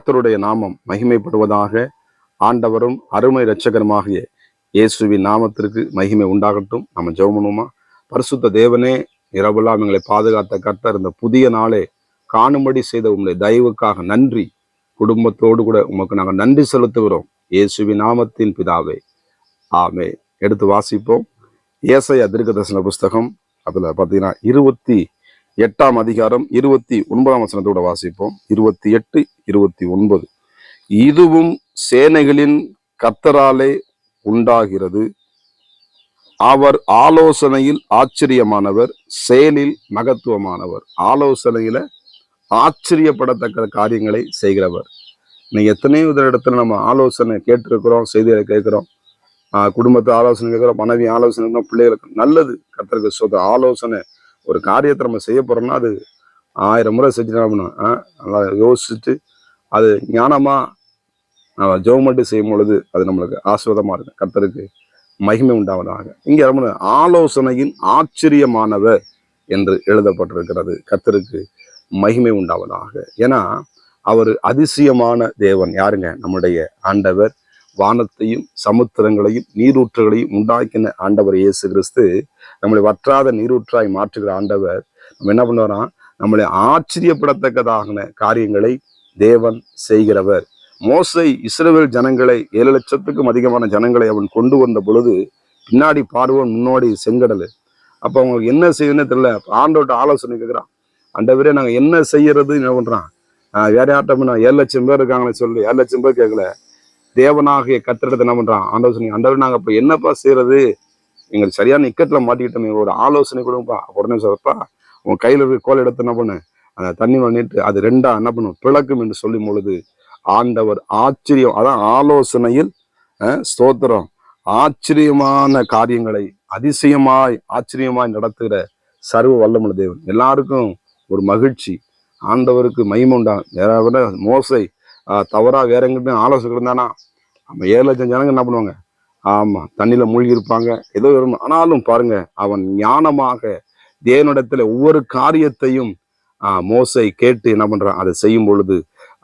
கர்த்தருடைய நாமம் மகிமைப்படுவதாக. ஆண்டவரும் அருமை இரட்சகருமாகிய இயேசுவின் நாமத்திற்கு மகிமை உண்டாகட்டும். நம்ம ஜெபம் பண்ணுவோமா? பரிசுத்த தேவனே, இரவெல்லாம் எங்களை பாதுகாத்த கர்த்தர் இந்த புதிய நாளே காணும்படி செய்த உங்களுடைய தயவுக்காக நன்றி. குடும்பத்தோடு கூட உமக்கு நாங்கள் நன்றி செலுத்துகிறோம். இயேசுவின் நாமத்தின் பிதாவே, ஆமே. எடுத்து வாசிப்போம். ஏசாயா தீர்க்கதரிசன புஸ்தகம், அதுல பார்த்தீங்கன்னா 28ஆம் அதிகாரம் 29ஆம் வசனத்தோட வாசிப்போம். 28, 29. இதுவும் சேனைகளின் கர்த்தராலே உண்டாகிறது. அவர் ஆலோசனையில் ஆச்சரியமானவர், செயலில் மகத்துவமானவர். ஆலோசனையில ஆச்சரியப்படத்தக்க காரியங்களை செய்கிறவர். இன்னைக்கு எத்தனையோ இடத்துல நம்ம ஆலோசனை கேட்டிருக்கிறோம், செய்திகளை கேட்கிறோம், குடும்பத்தை ஆலோசனை கேட்கிறோம், மனைவி ஆலோசனை கேட்கிறோம், பிள்ளைகளுக்கு நல்லது. கர்த்தருக்கு சொந்த ஆலோசனை. ஒரு காரியத்தை நம்ம செய்ய போறோம்னா அது 1000 முறை செஞ்சுட்டோம்னா நல்லா யோசிச்சுட்டு அது ஞானமா ஜெபம் மட்டும் செய்யும் பொழுது அது நம்மளுக்கு ஆசீர்வாதமா இருக்கு. கர்த்தருக்கு மகிமை உண்டாவதாக. இங்க ஆலோசனையின் ஆச்சரியமானவர் என்று எழுதப்பட்டிருக்கிறது. கர்த்தருக்கு மகிமை உண்டாவதாக. ஏன்னா அவர் அதிசயமான தேவன். யாருங்க? நம்முடைய ஆண்டவர். வானத்தையும் சமுத்திரங்களையும் நீரூற்றுகளையும் உண்டாக்கின ஆண்டவர் இயேசு கிறிஸ்து நம்மளை வற்றாத நீரூற்றாய் மாற்றுகிற ஆண்டவர். நம்ம என்ன பண்ணுவாராம்? நம்மளை ஆச்சரியப்படத்தக்கதான காரியங்களை தேவன் செய்கிறவர். மோசே இஸ்ரவேல் ஜனங்களை 7 லட்சத்துக்கும் அதிகமான ஜனங்களை அவன் கொண்டு வந்த பொழுது பின்னாடி பார்வோன், முன்னோடி செங்கடல். அப்ப அவங்களுக்கு என்ன செய்யணும்னு தெரியல. ஆண்டோட்ட ஆலோசனை கேட்கிறான். ஆண்டவரே, நாங்க என்ன செய்யறது? என்ன பண்றான்? வேற யார்ட்ட 7 லட்சம் பேர் இருக்காங்களே சொல்லி 7 லட்சம் பேர் கேட்கல. தேவனாகிய கர்த்தரிடத்தை என்ன பண்றான்? ஆலோசனை. ஆண்டவர், நாங்க இப்ப என்னப்பா செய்யறது? எங்களுக்கு சரியான இக்கட்டுல மாட்டிக்கிட்டோம், ஒரு ஆலோசனை கொடுப்பா. உடனே சொல்றப்பா, உன் கையில இருக்க கோல் எடுத்து என்ன பண்ணு, அந்த தண்ணி பண்ணிட்டு அது 2ஆ என்ன பண்ணும், பிளக்கும் என்று சொல்லும் பொழுது ஆண்டவர் ஆச்சரியம். அதான் ஆலோசனையில் ஸ்தோத்திரம், ஆச்சரியமான காரியங்களை அதிசயமாய் ஆச்சரியமாய் நடத்துகிற சர்வ வல்லமுள்ள தேவன். எல்லாருக்கும் ஒரு மகிழ்ச்சி. ஆண்டவருக்கு மகிமை உண்டாகும். மோசை தவறா வேற எங்கிட்ட ஆலோசனை இருந்தானா நம்ம 7 லட்சம் ஜனங்க என்ன பண்ணுவாங்க? ஆமா, தண்ணியில மூழ்கி இருப்பாங்க. ஏதோ ஆனாலும் பாருங்க, அவன் ஞானமாக தேவனிடத்துல ஒவ்வொரு காரியத்தையும் மோசை கேட்டு என்ன பண்றான்? அதை செய்யும் பொழுது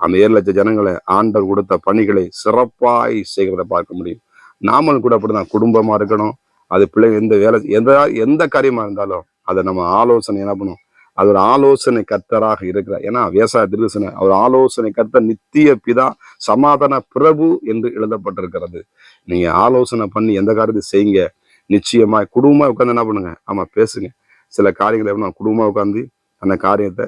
அந்த 7 லட்சம் ஜனங்களை ஆண்டவர் கொடுத்த பணிகளை சிறப்பாய் செய்கிறத பார்க்க முடியும். நாமளும் கூட அப்படிதான். குடும்பமா இருக்கணும், அது பிள்ளை எந்த வேலை எந்த காரியமா இருந்தாலும் அதை நம்ம ஆலோசனை என்ன பண்ணும்? அது ஒரு ஆலோசனை கர்த்தராக இருக்கிறார். ஏன்னா விவசாய திருசனை அவர் ஆலோசனை கர்த்தர், நித்திய பிதா, சமாதான பிரபு என்று எழுதப்பட்டிருக்கிறது. நீங்க ஆலோசனை பண்ணி எந்த காரியத்தை செய்யுங்க, நிச்சயமா குடும்பமா உட்காந்து என்ன பண்ணுங்க? ஆமா, பேசுங்க. சில காரியங்களை குடும்பமா உட்காந்து அந்த காரியத்தை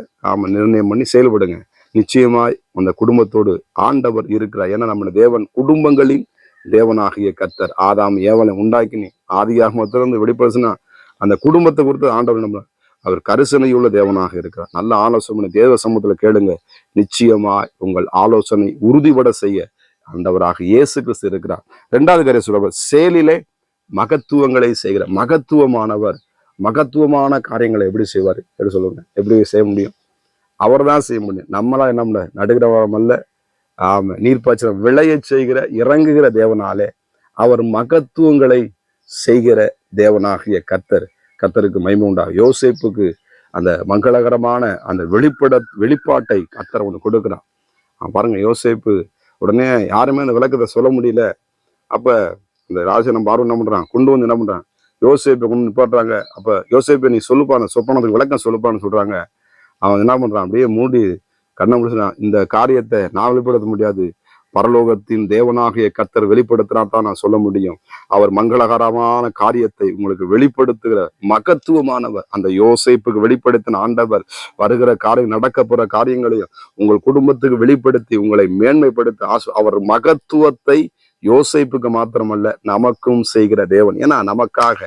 நிர்ணயம் பண்ணி செயல்படுங்க. நிச்சயமாய் அந்த குடும்பத்தோடு ஆண்டவர் இருக்கிறார். ஏன்னா நம்ம தேவன் குடும்பங்களின் தேவனாகிய கர்த்தர். ஆதாம் ஏவலை உண்டாக்கினி ஆதியாகமத்திலிருந்து வெளிப்படுத்தினா அந்த குடும்பத்தை குறித்து ஆண்டவர் நம்ம அவர் கரிசனையுள்ள தேவனாக இருக்கிறார். நல்ல ஆலோசனை தேவ சமூகத்துல கேளுங்க. நிச்சயமாய் உங்கள் ஆலோசனை உறுதிபட செய்ய ஆண்டவராக இயேசு கிறிஸ்து இருக்கிறார். 2வது காரியம் சொல்ற, செயலிலே மகத்துவங்களை செய்கிற மகத்துவமானவர். மகத்துவமான காரியங்களை எப்படி செய்வார்? எப்படி சொல்லுங்க? எப்படி செய்ய முடியும்? அவர் தான் செய்ய முடியும். நம்மளா என்ன பண்ண? நடுகிறவரம் அல்ல. நீர்ப்பாய்ச்சல விளைய செய்கிற இறங்குகிற தேவனாலே அவர் மகத்துவங்களை செய்கிற தேவனாகிய கர்த்தருக்கு மகிமை உண்டாகும். யோசேப்புக்கு அந்த மங்களகரமான அந்த வெளிப்பாட்டை கர்த்தர் ஒன்று கொடுக்கிறான். பாருங்க, யோசேப்பு உடனே யாருமே அந்த விளக்கத்தை சொல்ல முடியல. அப்ப இந்த ராஜனம் பார்வன் என்ன பண்றான்? கொண்டு வந்து என்ன பண்றான்? யோசேப்பை கொண்டு நிப்பாட்டுறாங்க. அப்ப யோசேப்பை நீ சொல்லுப்பான சொப்பனத்துக்கு விளக்கம் சொல்லுப்பான்னு சொல்றாங்க. அவன் என்ன பண்றான்? அப்படியே மூடி கண்ணை முடிச்சுறான். இந்த காரியத்தை நான் வெளிப்படுத்த முடியாது, பரலோகத்தின் தேவனாகிய கர்த்தர் வெளிப்படுத்தினா தான் நான் சொல்ல முடியும். அவர் மங்களகரமான காரியத்தை உங்களுக்கு வெளிப்படுத்துகிற மகத்துவமானவர். அந்த யோசேப்புக்கு வெளிப்படுத்தின ஆண்டவர் வருகிற காரியம், நடக்க போற காரியங்களையும் உங்கள் குடும்பத்துக்கு வெளிப்படுத்தி உங்களை மேன்மைப்படுத்த அவர் மகத்துவத்தை யோசேப்புக்கு மாத்திரமல்ல நமக்கும் செய்கிற தேவன். ஏன்னா நமக்காக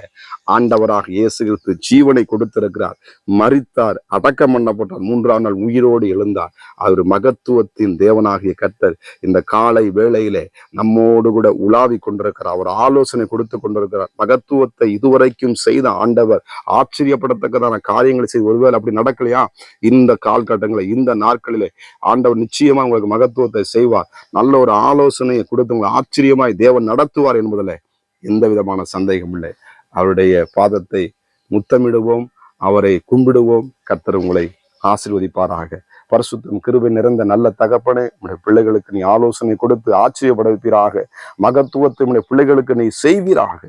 ஆண்டவராக இயேசு கிறிஸ்து ஜீவனை கொடுத்திருக்கிறார், மரித்தார், அடக்கம் பண்ணப்பட்டார், 3ஆம் நாள் உயிரோடு எழுந்தார். அவர் மகத்துவத்தின் தேவனாகிய கர்த்தர் இந்த காலை வேளையிலே நம்மோடு கூட உலாவி கொண்டிருக்கிறார். அவர் ஆலோசனை கொடுத்து கொண்டிருக்கிறார். மகத்துவத்தை இதுவரைக்கும் செய்த ஆண்டவர் ஆச்சரியப்படத்தக்கதான காரியங்களை செய்து, ஒருவேளை அப்படி நடக்கலையா, இந்த காலகட்டங்களை இந்த நாட்களிலே ஆண்டவர் நிச்சயமா உங்களுக்கு மகத்துவத்தை செய்வார். நல்ல ஒரு ஆலோசனையை கொடுத்து உங்களை ஆச்சரியமாய் தேவன் நடத்துவார் என்பதில் எந்த விதமான சந்தேகம் இல்லை. அவருடைய பாதத்தை முத்தமிடுவோம், அவரை கும்பிடுவோம். கர்த்தர் உங்களை ஆசீர்வதிப்பாராக. பரிசுத்தம் கிருபை நிறைந்த நல்ல தகப்பனே, உடைய பிள்ளைகளுக்கு நீ ஆலோசனை கொடுத்து ஆச்சரியப்படுவீராக. மகத்துவத்தை உடைய பிள்ளைகளுக்கு நீ செய்வீராக.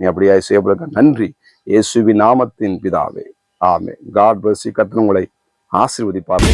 நீ அப்படியாய் செய்யப்படுக. நன்றி இயேசுவின் நாமத்தின் பிதாவே, ஆமென். God bless you. கர்த்தர் உங்களை ஆசீர்வதிப்பார்.